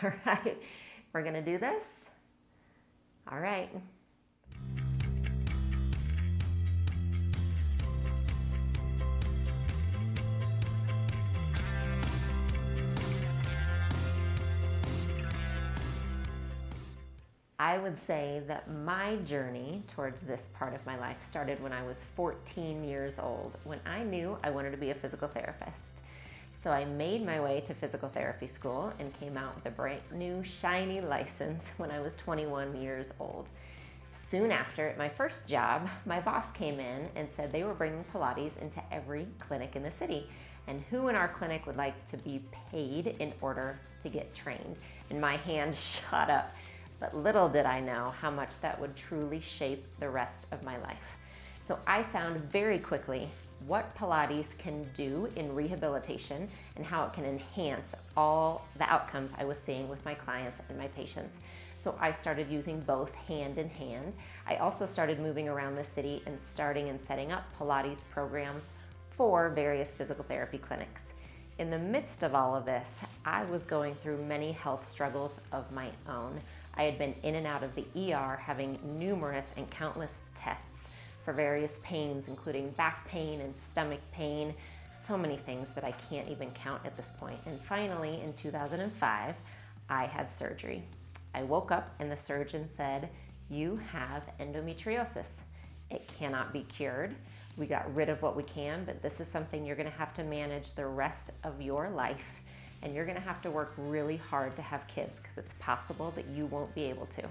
All right, we're gonna do this. All right. I would say that my journey towards this part of my life started when I was 14 years old, when I knew I wanted to be a physical therapist. So I made my way to physical therapy school and came out with a brand new shiny license when I was 21 years old. Soon after, at my first job, my boss came in and said they were bringing Pilates into every clinic in the city, and who in our clinic would like to be paid in order to get trained. And my hand shot up. But little did I know how much that would truly shape the rest of my life. So I found very quickly what Pilates can do in rehabilitation and how it can enhance all the outcomes I was seeing with my clients and my patients. So I started using both hand in hand. I also started moving around the city and starting and setting up Pilates programs for various physical therapy clinics. In the midst of all of this, I was going through many health struggles of my own. I had been in and out of the ER having numerous and countless tests for various pains, including back pain and stomach pain, so many things that I can't even count at this point. And finally, in 2005, I had surgery. I woke up and the surgeon said, "You have endometriosis. It cannot be cured. We got rid of what we can, but this is something you're gonna have to manage the rest of your life. And you're gonna have to work really hard to have kids because it's possible that you won't be able to."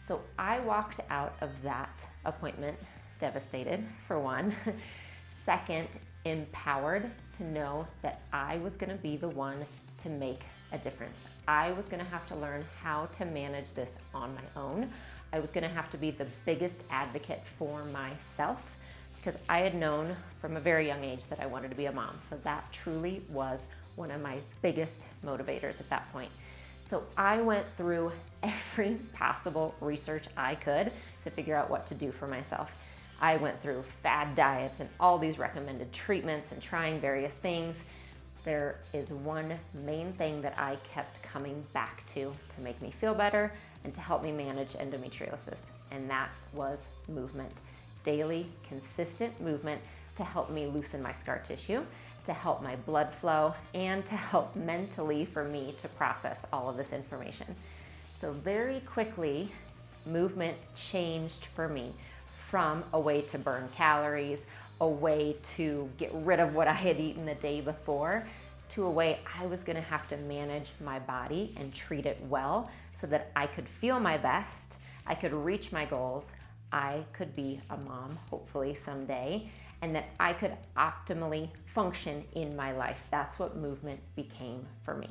So I walked out of that appointment devastated, for one. Second, empowered to know that I was gonna be the one to make a difference. I was gonna have to learn how to manage this on my own. I was gonna have to be the biggest advocate for myself because I had known from a very young age that I wanted to be a mom. So that truly was one of my biggest motivators at that point. So I went through every possible research I could to figure out what to do for myself. I went through fad diets and all these recommended treatments and trying various things. There is one main thing that I kept coming back to make me feel better and to help me manage endometriosis, and that was movement. Daily, consistent movement to help me loosen my scar tissue, to help my blood flow, and to help mentally for me to process all of this information. So very quickly, movement changed for me from a way to burn calories, a way to get rid of what I had eaten the day before, to a way I was gonna have to manage my body and treat it well so that I could feel my best, I could reach my goals, I could be a mom, hopefully someday, and that I could optimally function in my life. That's what movement became for me.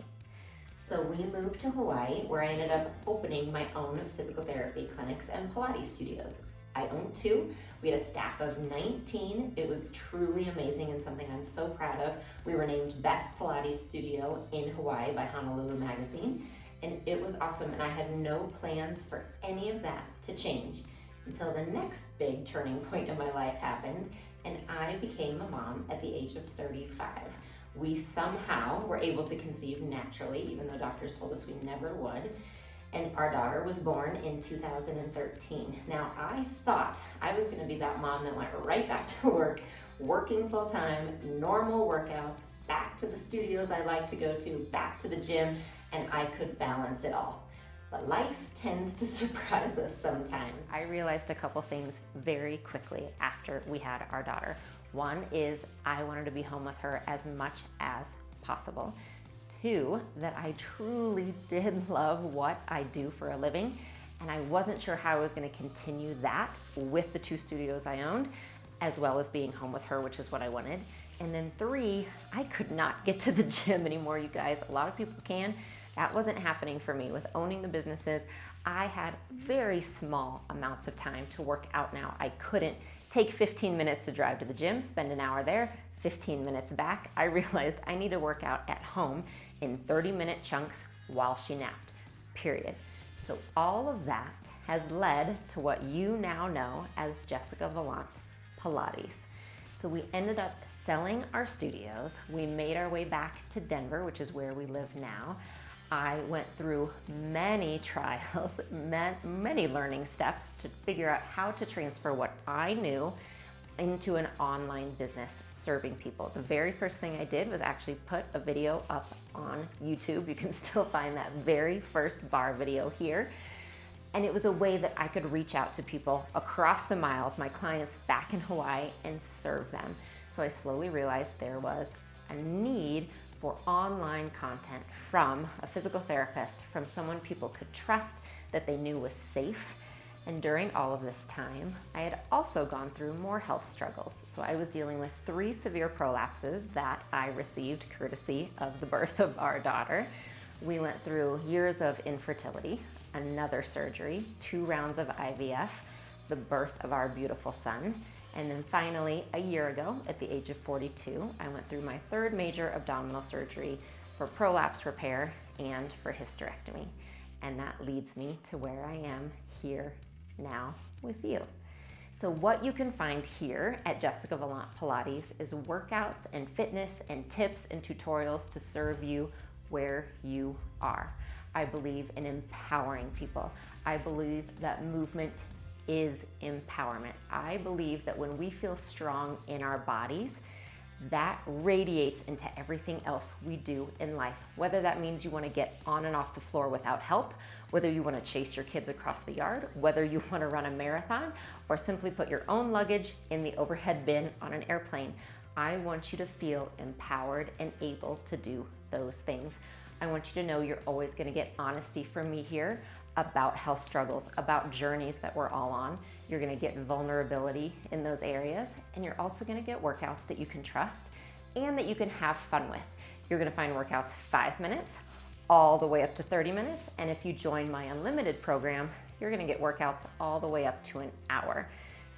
So we moved to Hawaii, where I ended up opening my own physical therapy clinics and Pilates studios. I owned two. We had a staff of 19. It was truly amazing and something I'm so proud of. We were named Best Pilates Studio in Hawaii by Honolulu Magazine, and it was awesome, and I had no plans for any of that to change until the next big turning point in my life happened, and I became a mom at the age of 35. We somehow were able to conceive naturally, even though doctors told us we never would. And our daughter was born in 2013. Now, I thought I was gonna be that mom that went right back to work, working full time, normal workouts, back to the studios I like to go to, back to the gym, and I could balance it all. But life tends to surprise us sometimes. I realized a couple things very quickly after we had our daughter. One is I wanted to be home with her as much as possible. Two, that I truly did love what I do for a living, and I wasn't sure how I was going to continue that with the two studios I owned, as well as being home with her, which is what I wanted. And then three, I could not get to the gym anymore, you guys. A lot of people can. That wasn't happening for me. With owning the businesses, I had very small amounts of time to work out now. I couldn't take 15 minutes to drive to the gym, spend an hour there, 15 minutes back. I realized I need to work out at home in 30-minute chunks while she napped, period. So all of that has led to what you now know as Jessica Valant Pilates. So we ended up selling our studios. We made our way back to Denver, which is where we live now. I went through many trials, many learning steps to figure out how to transfer what I knew into an online business serving people. The very first thing I did was actually put a video up on YouTube. You can still find that very first bar video here. And it was a way that I could reach out to people across the miles, my clients back in Hawaii, and serve them. So I slowly realized there was a need for online content from a physical therapist, from someone people could trust, that they knew was safe. And during all of this time, I had also gone through more health struggles. So I was dealing with 3 severe prolapses that I received courtesy of the birth of our daughter. We went through years of infertility, another surgery, 2 rounds of IVF, the birth of our beautiful son, and then finally, a year ago, at the age of 42, I went through my 3rd major abdominal surgery for prolapse repair and for hysterectomy. And that leads me to where I am here now with you. So what you can find here at Jessica Valant Pilates is workouts and fitness and tips and tutorials to serve you where you are. I believe in empowering people. I believe that movement is empowerment. I believe that when we feel strong in our bodies, that radiates into everything else we do in life. Whether that means you want to get on and off the floor without help, whether you want to chase your kids across the yard, whether you want to run a marathon, or simply put your own luggage in the overhead bin on an airplane. I want you to feel empowered and able to do those things. I want you to know you're always going to get honesty from me here about health struggles, about journeys that we're all on. You're going to get vulnerability in those areas, and you're also going to get workouts that you can trust and that you can have fun with. You're going to find workouts 5 minutes all the way up to 30 minutes, and if you join my unlimited program, you're going to get workouts all the way up to an hour.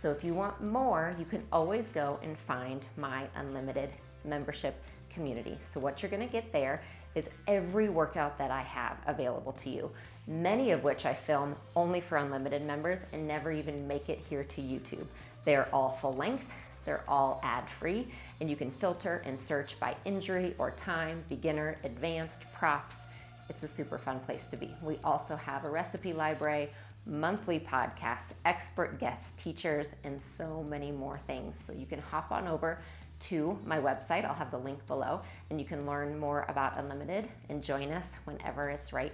So if you want more, you can always go and find my unlimited membership community. So what you're going to get there is every workout that I have available to you, many of which I film only for unlimited members and never even make it here to YouTube. They're all full length, they're all ad-free, and you can filter and search by injury or time, beginner, advanced, props. It's a super fun place to be. We also have a recipe library, monthly podcasts, expert guests, teachers, and so many more things. So you can hop on over to my website. I'll have the link below, and you can learn more about Unlimited and join us whenever it's right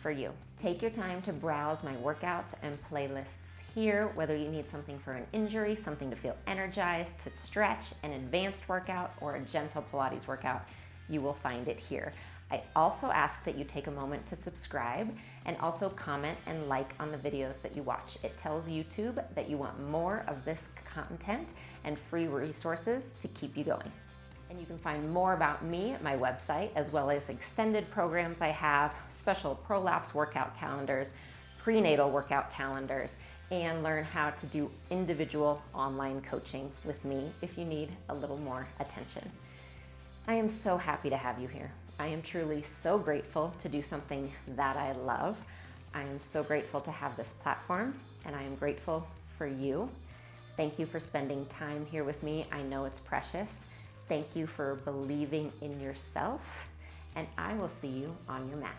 for you. Take your time to browse my workouts and playlists here, whether you need something for an injury, something to feel energized, to stretch, an advanced workout, or a gentle Pilates workout, you will find it here. I also ask that you take a moment to subscribe and also comment and like on the videos that you watch. It tells YouTube that you want more of this content and free resources to keep you going. And you can find more about me at my website, as well as extended programs I have, special prolapse workout calendars, prenatal workout calendars, and learn how to do individual online coaching with me if you need a little more attention. I am so happy to have you here. I am truly so grateful to do something that I love. I am so grateful to have this platform, and I am grateful for you. Thank you for spending time here with me. I know it's precious. Thank you for believing in yourself, and I will see you on your mat.